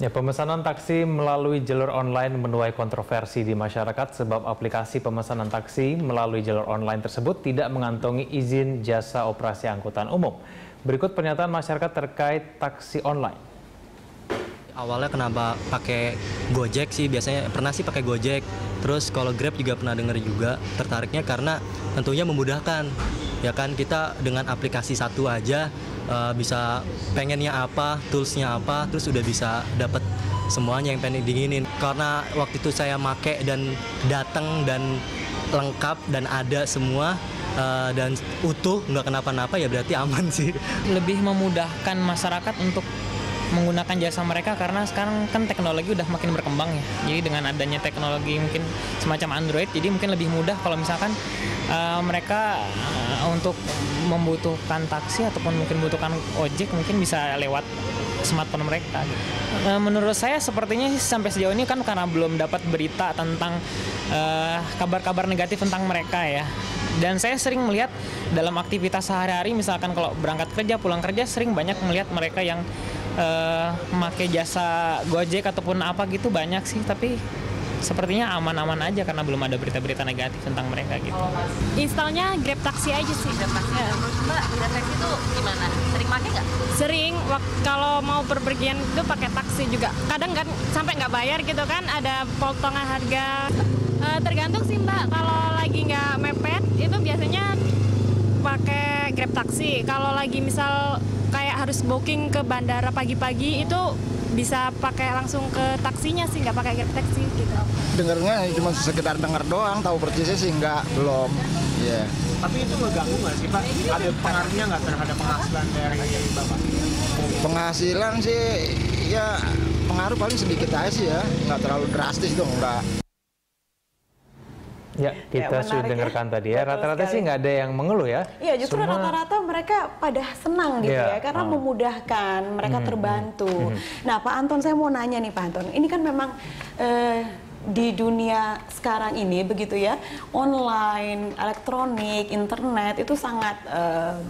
Ya, pemesanan taksi melalui jalur online menuai kontroversi di masyarakat sebab aplikasi pemesanan taksi melalui jalur online tersebut tidak mengantongi izin jasa operasi angkutan umum. Berikut pernyataan masyarakat terkait taksi online. Awalnya kenapa pakai Gojek sih, biasanya pernah sih pakai Gojek. Terus kalau Grab juga pernah denger juga, tertariknya karena tentunya memudahkan. Ya kan, kita dengan aplikasi satu aja bisa pengennya apa, toolsnya apa, terus udah bisa dapat semuanya yang pengen diinginin. Karena waktu itu saya make dan datang dan lengkap dan ada semua dan utuh, nggak kenapa-napa, ya berarti aman sih. Lebih memudahkan masyarakat untuk menggunakan jasa mereka karena sekarang kan teknologi udah makin berkembang ya. Jadi dengan adanya teknologi mungkin semacam Android, jadi mungkin lebih mudah kalau misalkan mereka untuk membutuhkan taksi ataupun mungkin membutuhkan ojek mungkin bisa lewat smartphone mereka. Menurut saya sepertinya sampai sejauh ini kan karena belum dapat berita tentang kabar-kabar negatif tentang mereka ya. Dan saya sering melihat dalam aktivitas sehari-hari, misalkan kalau berangkat kerja, pulang kerja, sering banyak melihat mereka yang memakai jasa Gojek ataupun apa gitu, banyak sih, tapi sepertinya aman-aman aja karena belum ada berita-berita negatif tentang mereka gitu. Installnya Grab Taksi aja sih. Grab Taksi. Ya. Menurut Mbak, Grab Taksi itu gimana? Sering pakai nggak? Sering, kalau mau berpergian itu pakai taksi juga. Kadang kan sampai nggak bayar gitu kan, ada potongan harga. Tergantung sih Mbak, kalau lagi nggak mepet itu biasanya pakai Grab Taksi. Kalau lagi misal kayak harus booking ke bandara pagi-pagi itu bisa pakai langsung ke taksinya sih, nggak pakai Grab Taksi gitu. Dengarnya cuma sekedar dengar doang, tahu persisnya sih belum. Iya. Yeah. Tapi itu ngeganggu nggak sih Pak? Ada pengaruhnya nggak terhadap penghasilan dari Bapak? Penghasilan sih ya pengaruh paling sedikit aja sih ya, nggak terlalu drastis dong, nggak. Ya, kita sudah dengarkan tadi ya. Rata-rata sih nggak ada yang mengeluh ya. Iya, justru rata-rata mereka pada senang gitu ya, karena memudahkan, mereka terbantu. Nah, Pak Anton, saya mau nanya nih Pak Anton, ini kan memang di dunia sekarang ini begitu ya, online, elektronik, internet itu sangat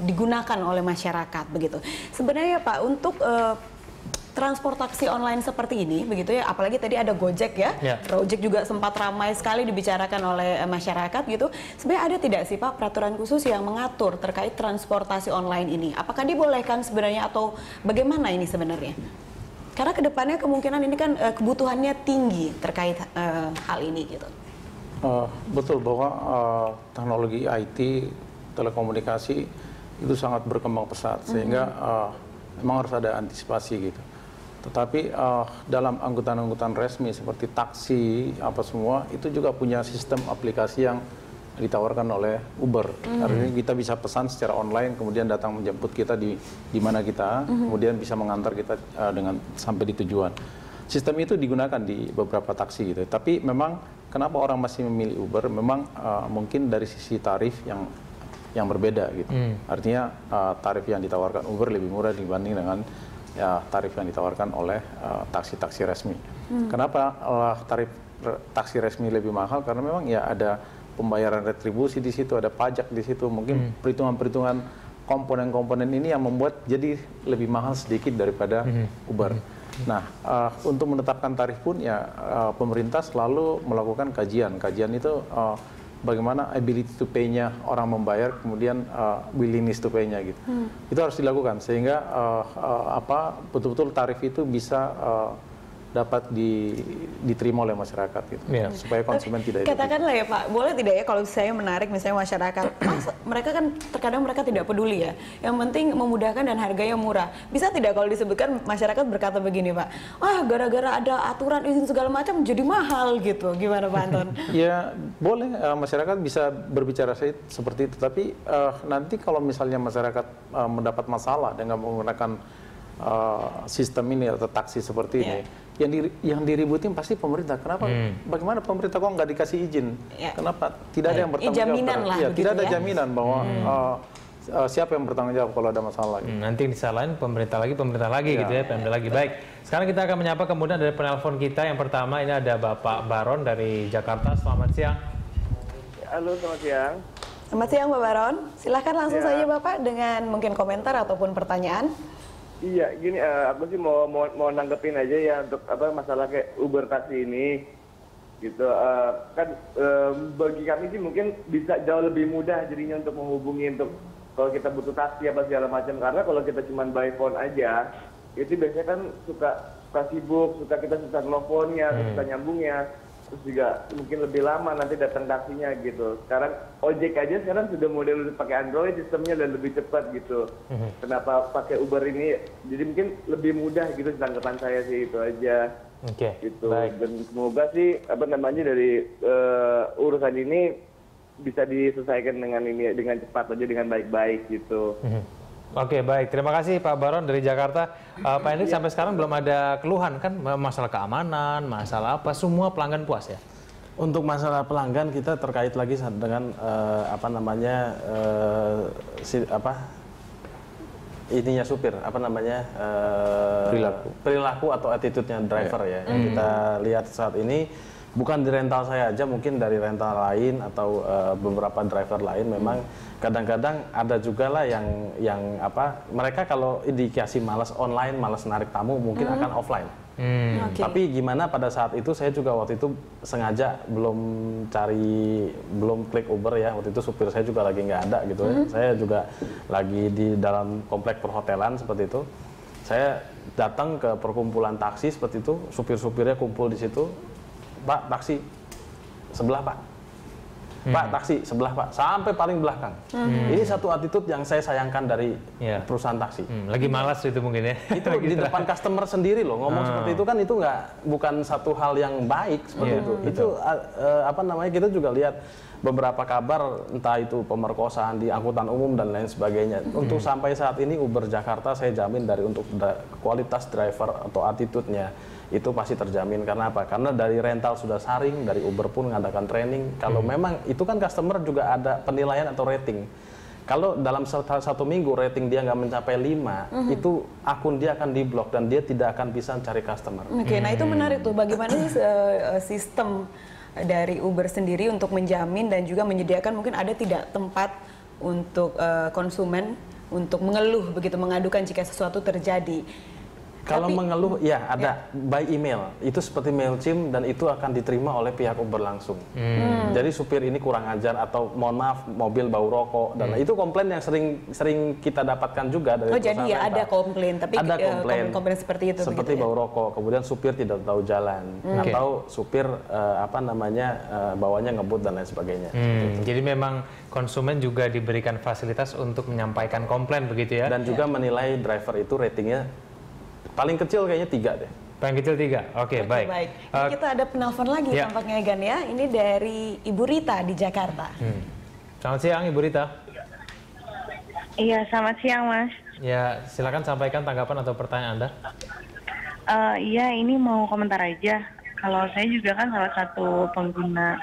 digunakan oleh masyarakat begitu. Sebenarnya Pak, untuk transportasi online seperti ini begitu ya, apalagi tadi ada Gojek ya, Gojek juga sempat ramai sekali dibicarakan oleh masyarakat gitu. Sebenarnya ada tidak sih Pak peraturan khusus yang mengatur terkait transportasi online ini? Apakah dibolehkan sebenarnya atau bagaimana ini sebenarnya? Karena kedepannya kemungkinan ini kan kebutuhannya tinggi terkait hal ini gitu. Betul bahwa teknologi IT, telekomunikasi itu sangat berkembang pesat sehingga memang harus ada antisipasi gitu. Tetapi dalam angkutan-angkutan resmi seperti taksi apa semua itu juga punya sistem aplikasi yang ditawarkan oleh Uber. Artinya kita bisa pesan secara online, kemudian datang menjemput kita di mana kita, kemudian bisa mengantar kita dengan sampai di tujuan. Sistem itu digunakan di beberapa taksi gitu. Tapi memang kenapa orang masih memilih Uber? Memang mungkin dari sisi tarif yang berbeda gitu. Artinya tarif yang ditawarkan Uber lebih murah dibanding dengan tarif yang ditawarkan oleh taksi-taksi resmi. Kenapa tarif taksi resmi lebih mahal? Karena memang ya ada pembayaran retribusi di situ, ada pajak di situ, mungkin perhitungan-perhitungan komponen-komponen ini yang membuat jadi lebih mahal sedikit daripada Uber. Nah, untuk menetapkan tarif pun ya pemerintah selalu melakukan kajian. Kajian itu bagaimana ability to pay-nya orang membayar, kemudian willingness to pay-nya gitu. Itu harus dilakukan sehingga betul-betul tarif itu bisa dapat diterima oleh masyarakat gitu. Supaya konsumen tidak katakanlah ya Pak, boleh tidak ya kalau saya menarik misalnya masyarakat, mereka kan terkadang mereka tidak peduli ya, yang penting memudahkan dan harganya murah. Bisa tidak kalau disebutkan masyarakat berkata begini Pak, gara-gara ada aturan izin segala macam jadi mahal gitu, gimana Pak Anton? Ya boleh, masyarakat bisa berbicara seperti itu, tapi nanti kalau misalnya masyarakat mendapat masalah dengan menggunakan sistem ini atau taksi seperti ini, yang diributin pasti pemerintah. Kenapa? Bagaimana pemerintah kok nggak dikasih izin? Kenapa? Tidak ada yang bertanggung jawab. Tidak ada jaminan bahwa siapa yang bertanggung jawab kalau ada masalah. Gitu. Nanti disalahin pemerintah lagi gitu ya, Pemda lagi. Baik, sekarang kita akan menyapa kemudian dari penelpon kita. Yang pertama ini ada Bapak Baron dari Jakarta. Selamat siang. Halo, selamat siang. Selamat siang Pak Baron. Silahkan langsung saja Bapak dengan mungkin komentar ataupun pertanyaan. Iya, gini, aku sih mau nanggepin aja ya untuk masalah kayak Uber taksi ini, gitu. Bagi kami sih mungkin bisa jauh lebih mudah jadinya untuk menghubungi untuk kalau kita butuh taksi apa segala macam. Karena kalau kita cuma by phone aja, itu biasanya kan suka sibuk, kita susah nelfonnya, susah nyambungnya, terus juga mungkin lebih lama nanti datang taksinya gitu. Sekarang ojek aja sekarang sudah model pakai Android sistemnya dan lebih cepat gitu. Kenapa pakai Uber ini? Jadi mungkin lebih mudah gitu tanggapan saya sih, itu aja. Gitu. Baik. Dan semoga sih dari urusan ini bisa diselesaikan dengan cepat aja, dengan baik-baik gitu. Oke, baik. Terima kasih Pak Baron dari Jakarta. Pak Hendrik, sampai sekarang belum ada keluhan kan masalah keamanan, masalah apa, semua pelanggan puas ya? Untuk masalah pelanggan kita terkait lagi dengan ininya supir, perilaku atau attitude-nya driver ya. Yang kita lihat saat ini bukan di rental saya aja, mungkin dari rental lain atau beberapa driver lain memang kadang-kadang ada juga lah yang mereka kalau dikasih malas online, malas narik tamu mungkin akan offline. Tapi gimana pada saat itu saya juga waktu itu sengaja belum klik Uber ya, waktu itu supir saya juga lagi nggak ada gitu ya. Saya juga lagi di dalam komplek perhotelan seperti itu. Saya datang ke perkumpulan taksi seperti itu, supir-supirnya kumpul di situ. Pak, taksi sebelah Pak. Pak, taksi sebelah Pak. Sampai paling belakang. Ini satu attitude yang saya sayangkan dari perusahaan taksi. Lagi malas itu mungkin ya. Itu di depan customer sendiri loh. Ngomong seperti itu kan itu bukan satu hal yang baik seperti itu. Itu kita juga lihat beberapa kabar entah itu pemerkosaan di angkutan umum dan lain sebagainya. Untuk sampai saat ini Uber Jakarta saya jamin dari untuk kualitas driver atau attitude-nya itu pasti terjamin. Karena apa? Karena dari rental sudah saring, dari Uber pun mengadakan training. Kalau memang itu kan customer juga ada penilaian atau rating. Kalau dalam satu minggu rating dia nggak mencapai 5, itu akun dia akan diblok dan dia tidak akan bisa cari customer. Nah itu menarik tuh. Bagaimana sistem dari Uber sendiri untuk menjamin dan juga menyediakan mungkin ada tidak tempat untuk konsumen untuk mengeluh begitu, mengadukan jika sesuatu terjadi. Kalau mengeluh, ya ada by email. Itu seperti MailChimp dan itu akan diterima oleh pihak Uber langsung. Jadi supir ini kurang ajar atau mohon maaf mobil bau rokok dan itu komplain yang sering kita dapatkan juga dari jadi ya ada komplain, tapi ada komplain seperti itu. Seperti begitu, bau rokok, kemudian supir tidak tahu jalan atau supir bawanya ngebut dan lain sebagainya. Jadi memang konsumen juga diberikan fasilitas untuk menyampaikan komplain begitu ya? Dan juga menilai driver itu ratingnya paling kecil kayaknya 3 deh. Paling kecil 3, oke, baik. Ini kita ada penelpon lagi tampaknya Egan ya. Ini dari Ibu Rita di Jakarta. Selamat siang Ibu Rita. Iya, selamat siang Mas. Ya, silakan sampaikan tanggapan atau pertanyaan Anda. Iya, ini mau komentar aja. Kalau saya juga kan salah satu pengguna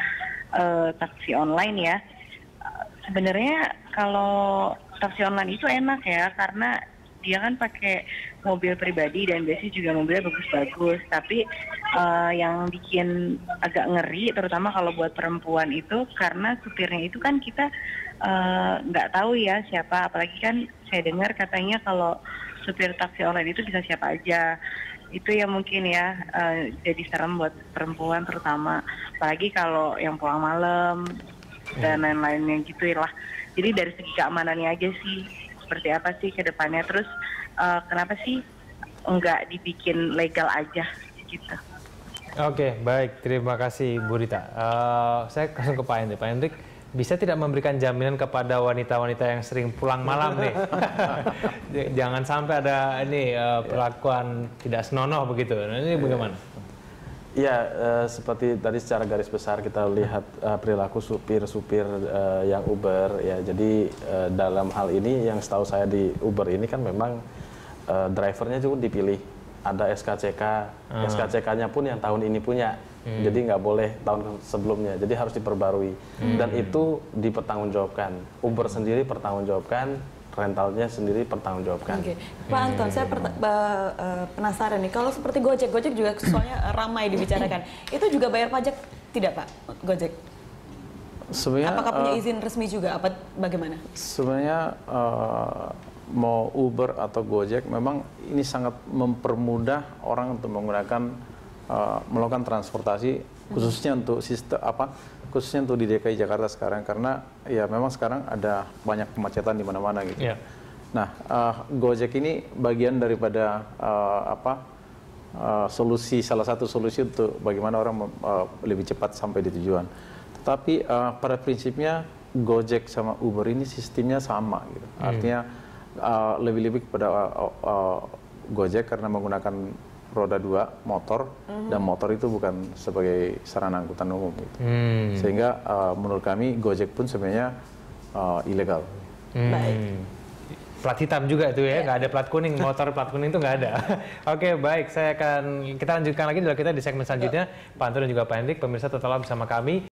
taksi online ya. Sebenarnya kalau taksi online itu enak ya, karena dia kan pakai mobil pribadi dan biasanya juga mobilnya bagus-bagus. Tapi yang bikin agak ngeri, terutama kalau buat perempuan itu, karena supirnya itu kan kita nggak tahu ya siapa. Apalagi kan saya dengar katanya kalau supir taksi online itu bisa siapa aja. Itu ya mungkin ya jadi serem buat perempuan terutama. Apalagi kalau yang pulang malam dan lain-lainnya gitu lah. Jadi dari segi keamanannya aja sih, seperti apa sih ke depannya. Terus kenapa sih nggak dibikin legal aja gitu. Oke, baik. Terima kasih Bu Rita. Saya langsung ke Pak Hendrik. Pak Hendrik, bisa tidak memberikan jaminan kepada wanita-wanita yang sering pulang malam nih? Jangan sampai ada ini perlakuan tidak senonoh begitu. Nah, ini bagaimana? Ya, seperti tadi secara garis besar kita lihat perilaku supir-supir yang Uber ya. Jadi dalam hal ini yang setahu saya di Uber ini kan memang drivernya juga dipilih. Ada SKCK, SKCK-nya pun yang tahun ini punya. Jadi nggak boleh tahun sebelumnya. Jadi harus diperbarui. Dan itu dipertanggungjawabkan. Uber sendiri pertanggungjawabkan, rentalnya sendiri pertanggungjawabkan. Pak Anton, saya penasaran nih, kalau seperti Gojek juga soalnya ramai dibicarakan, itu juga bayar pajak tidak Pak, Gojek? Sebenarnya, apakah punya izin resmi juga, apa bagaimana? Sebenarnya mau Uber atau Gojek, memang ini sangat mempermudah orang untuk menggunakan melakukan transportasi, khususnya untuk sistem khususnya untuk di DKI Jakarta sekarang, karena ya memang sekarang ada banyak kemacetan di mana-mana gitu. Yeah. Nah, Gojek ini bagian daripada salah satu solusi untuk bagaimana orang lebih cepat sampai di tujuan. Tetapi pada prinsipnya Gojek sama Uber ini sistemnya sama gitu. Artinya lebih-lebih kepada Gojek karena menggunakan roda 2 motor, dan motor itu bukan sebagai sarana angkutan umum gitu. Sehingga menurut kami Gojek pun sebenarnya ilegal. Baik. Plat hitam juga itu ya, nggak ada plat kuning, motor plat kuning itu nggak ada. Oke, baik, kita lanjutkan lagi dialog kita di segmen selanjutnya. Pak Anton dan juga Pak Hendrik, pemirsa tetaplah bersama kami.